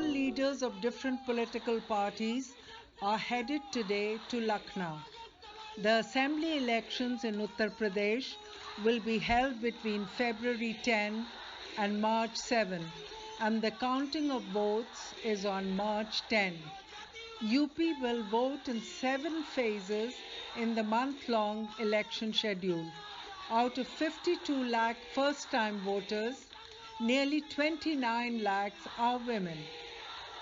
leaders of different political parties are headed today to Lucknow. The assembly elections in Uttar Pradesh will be held between February 10 and March 7, and the counting of votes is on March 10. UP will vote in 7 phases in the month-long election schedule. Out of 52 lakh first-time voters, nearly 29 lakhs are women,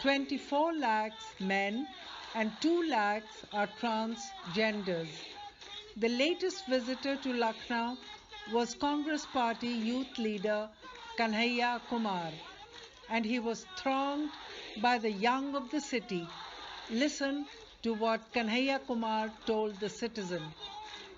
24 lakhs men, and 2 lakhs are transgenders. The latest visitor to Lucknow was Congress Party youth leader Kanhaiya Kumar, and he was thronged by the young of the city. Listen to what Kanhaiya Kumar told the citizen,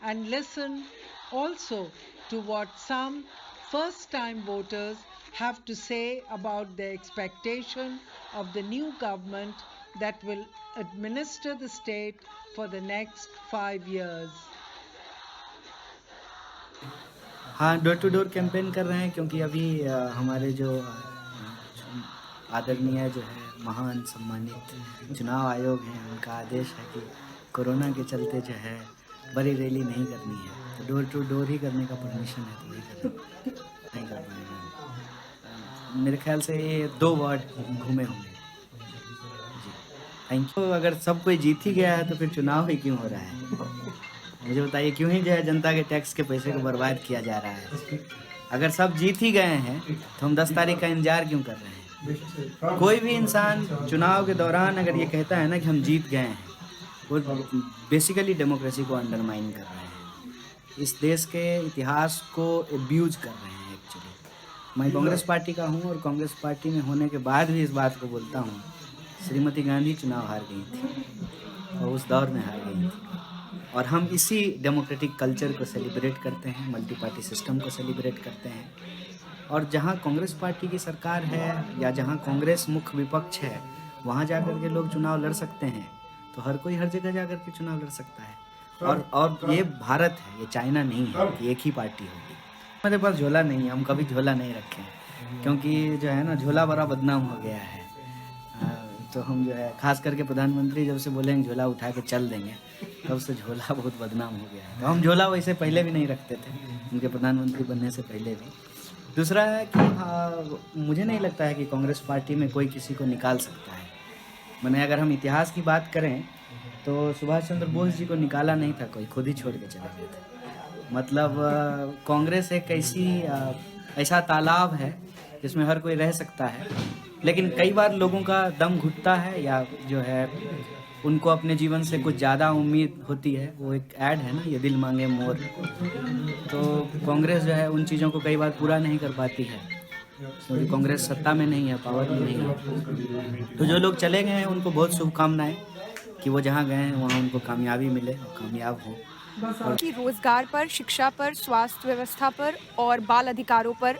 and listen also to what some first-time voters have to say about their expectation of the new government that will administer the state for the next 5 years. हाँ, door to door campaign कर रहे हैं क्योंकि अभी हमारे जो आदरणीय जो है महान सम्मानित चुनाव आयोग हैं, उनका आदेश है कि कोरोना के चलते जो है बड़ी रैली नहीं करनी है, तो डोर टू डोर ही करने का परमिशन है, तो वही नहीं कर पाएंगे। मेरे ख्याल से ये 2 वार्ड घूमे होंगे। जी, थैंक यू। अगर सब कोई जीत ही गया है तो फिर चुनाव ही क्यों हो रहा है? मुझे बताइए, क्यों ही जो है जनता के टैक्स के पैसे को बर्बाद किया जा रहा है? अगर सब जीत ही गए हैं तो हम 10 तारीख का इंतजार क्यों कर रहे हैं? कोई भी इंसान चुनाव के दौरान अगर ये कहता है ना कि हम जीत गए हैं, वो बेसिकली डेमोक्रेसी को अंडरमाइन कर रहे हैं, इस देश के इतिहास को एब्यूज कर रहे हैं। एक्चुअली मैं कांग्रेस पार्टी का हूँ और कांग्रेस पार्टी में होने के बाद भी इस बात को बोलता हूँ, श्रीमती गांधी चुनाव हार गई थी और उस दौर में हार गई थी, और हम इसी डेमोक्रेटिक कल्चर को सेलिब्रेट करते हैं, मल्टी पार्टी सिस्टम को सेलिब्रेट करते हैं। और जहाँ कांग्रेस पार्टी की सरकार है या जहाँ कांग्रेस मुख्य विपक्ष है, वहाँ जाकर के लोग चुनाव लड़ सकते हैं, तो हर कोई हर जगह जाकर के चुनाव लड़ सकता है। और ये भारत है, ये चाइना नहीं है कि एक ही पार्टी होगी। मेरे पास झोला नहीं है, हम कभी झोला नहीं रखे, क्योंकि जो है ना झोला बड़ा बदनाम हो गया है। तो हम जो है खास करके प्रधानमंत्री जब से बोलेंगे झोला उठा के चल देंगे, तब से झोला बहुत बदनाम हो गया है। तो हम झोला वैसे पहले भी नहीं रखते थे, उनके प्रधानमंत्री बनने से पहले भी। दूसरा है कि मुझे नहीं लगता है कि कांग्रेस पार्टी में कोई किसी को निकाल सकता है। मैंने अगर हम इतिहास की बात करें तो सुभाष चंद्र बोस जी को निकाला नहीं था कोई, खुद ही छोड़ के चले गए थे। मतलब कांग्रेस एक ऐसा तालाब है जिसमें हर कोई रह सकता है, लेकिन कई बार लोगों का दम घुटता है या जो है उनको अपने जीवन से कुछ ज़्यादा उम्मीद होती है। वो एक ऐड है ना, ये दिल मांगे मोर, तो कांग्रेस जो है उन चीज़ों को कई बार पूरा नहीं कर पाती है, क्योंकि कांग्रेस सत्ता में नहीं है, पावर में नहीं है। तो जो लोग चले गए हैं उनको बहुत शुभकामनाएं कि वो जहाँ गए हैं वहाँ उनको कामयाबी मिले और कामयाब हो। कि रोजगार पर, शिक्षा पर, स्वास्थ्य व्यवस्था पर और बाल अधिकारों पर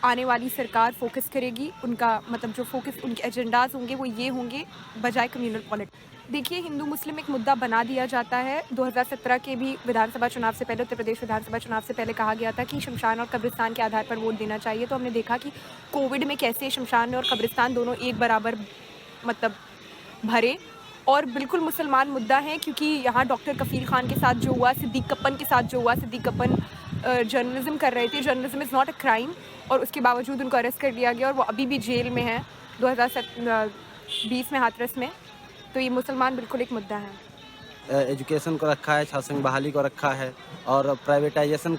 आने वाली सरकार फोकस करेगी। उनका मतलब जो फोकस उनके एजेंडाज होंगे वो ये होंगे बजाय कम्युनल पॉलिटिक्स। देखिए, हिंदू मुस्लिम एक मुद्दा बना दिया जाता है। 2017 के भी विधानसभा चुनाव से पहले, उत्तर प्रदेश विधानसभा चुनाव से पहले कहा गया था कि शमशान और कब्रिस्तान के आधार पर वोट देना चाहिए। तो हमने देखा कि कोविड में कैसे शमशान और कब्रिस्तान दोनों एक बराबर मतलब भरे, और बिल्कुल मुसलमान मुद्दा है, क्योंकि यहाँ डॉक्टर कफील खान के साथ जो हुआ, सिद्दीक कप्पन के साथ जो हुआ, सिद्दीक कप्पन जर्नलिज्म कर रहे थे, journalism is not a crime, और उसके बावजूद उनको अरेस्ट कर लिया गया और वो अभी भी जेल में है 2020 में हाथरस में। तो ये मुसलमान बिल्कुल एक मुद्दा है। एजुकेशन को रखा है, छात्र संघ बहाली को रखा है, और प्राइवेटाइजेशन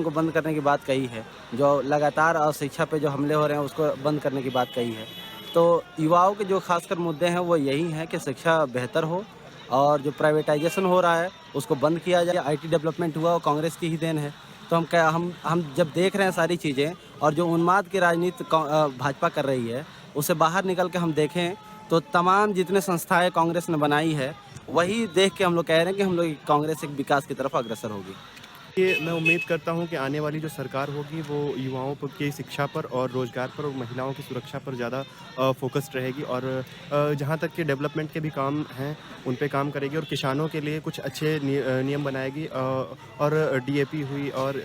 को बंद करने की बात कही है। जो लगातार शिक्षा पे जो हमले हो रहे हैं उसको बंद करने की बात कही है। तो युवाओं के जो खासकर मुद्दे हैं वो यही हैं कि शिक्षा बेहतर हो और जो प्राइवेटाइजेशन हो रहा है उसको बंद किया जाए। आईटी डेवलपमेंट हुआ वो कांग्रेस की ही देन है। तो हम जब देख रहे हैं सारी चीज़ें और जो उन्माद की राजनीति भाजपा कर रही है, उससे बाहर निकल के हम देखें तो तमाम जितने संस्थाएं कांग्रेस ने बनाई है, वही देख के हम लोग कह रहे हैं कि हम लोग कांग्रेस एक विकास की तरफ अग्रसर होगी। ये मैं उम्मीद करता हूं कि आने वाली जो सरकार होगी वो युवाओं की शिक्षा पर और रोज़गार पर और महिलाओं की सुरक्षा पर ज़्यादा फोकस्ड रहेगी और जहां तक कि डेवलपमेंट के भी काम हैं उन पे काम करेगी और किसानों के लिए कुछ अच्छे नियम बनाएगी और डीएपी हुई और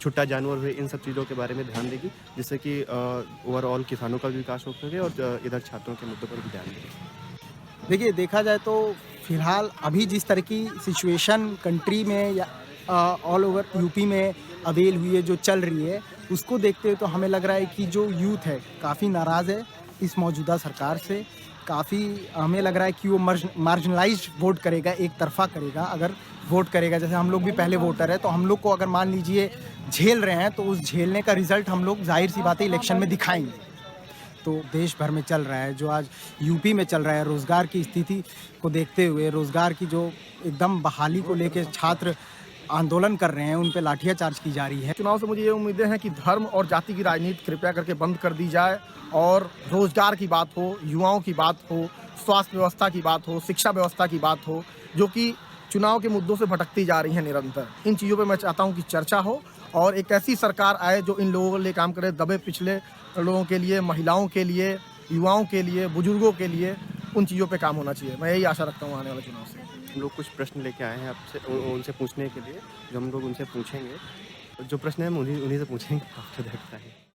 छुट्टा जानवर हुए, इन सब चीज़ों के बारे में ध्यान देगी जिससे कि ओवरऑल किसानों का भी विकास हो सके और इधर छात्रों के मुद्दों पर भी ध्यान देगी। देखिए, देखा जाए तो फिलहाल अभी जिस तरह की सिचुएशन कंट्री में या ऑल ओवर यूपी में अवेल हुई है, जो चल रही है, उसको देखते हुए तो हमें लग रहा है कि जो यूथ है काफ़ी नाराज़ है इस मौजूदा सरकार से। काफ़ी हमें लग रहा है कि वो मार्जिनलाइज्ड वोट करेगा, एक तरफा करेगा। अगर वोट करेगा, जैसे हम लोग भी पहले वोटर है, तो हम लोग को अगर मान लीजिए झेल रहे हैं तो उस झेलने का रिजल्ट हम लोग जाहिर सी बात है इलेक्शन में दिखाएंगे। तो देश भर में चल रहा है, जो आज यूपी में चल रहा है, रोज़गार की स्थिति को देखते हुए, रोज़गार की जो एकदम बहाली को लेकर छात्र आंदोलन कर रहे हैं, उन पे लाठियाचार्ज की जा रही है। चुनाव से मुझे ये उम्मीदें हैं कि धर्म और जाति की राजनीति कृपया करके बंद कर दी जाए और रोजगार की बात हो, युवाओं की बात हो, स्वास्थ्य व्यवस्था की बात हो, शिक्षा व्यवस्था की बात हो, जो कि चुनाव के मुद्दों से भटकती जा रही है निरंतर। इन चीज़ों पे मैं चाहता हूँ कि चर्चा हो और एक ऐसी सरकार आए जो इन लोगों के लिए काम करे, दबे पिछले लोगों के लिए, महिलाओं के लिए, युवाओं के लिए, बुजुर्गों के लिए, उन चीज़ों पे काम होना चाहिए। मैं यही आशा रखता हूँ आने वाले चुनाव से। हम लोग कुछ प्रश्न लेके आए हैं आपसे उनसे पूछने के लिए, जो हम लोग उनसे पूछेंगे। जो प्रश्न है हम उन्हीं से पूछेंगे, आपको देखता है।